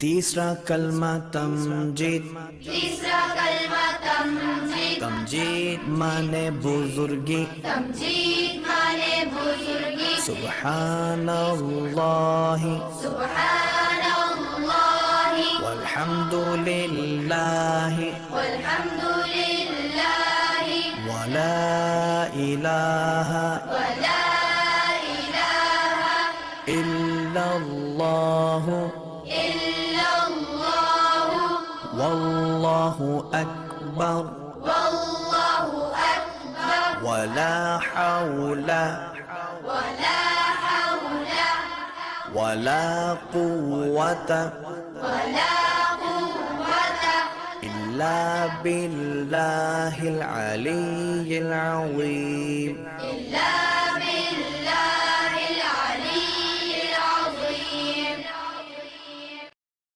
तीसरा कलमा तमजीद। तीसरा कलमा तमजीद। तमजीद माने बुजुर्गी। तमजीद माने बुजुर्गी। सुब्हानल्लाहि सुब्हानल्लाहि वल्हम्दुलिल्लाहि वल्हम्दुलिल्लाहि वला इलाहा वला इलाहा इल्लल्लाहु इल्लल्लाहु वल्लाहु अकबर वल्लाहु अकबर वला हौला वला हौला वला कुव्वता वला कुव्वता इल्ला बिल्लाहिल अलिय्यिल अज़ीम। इल्ला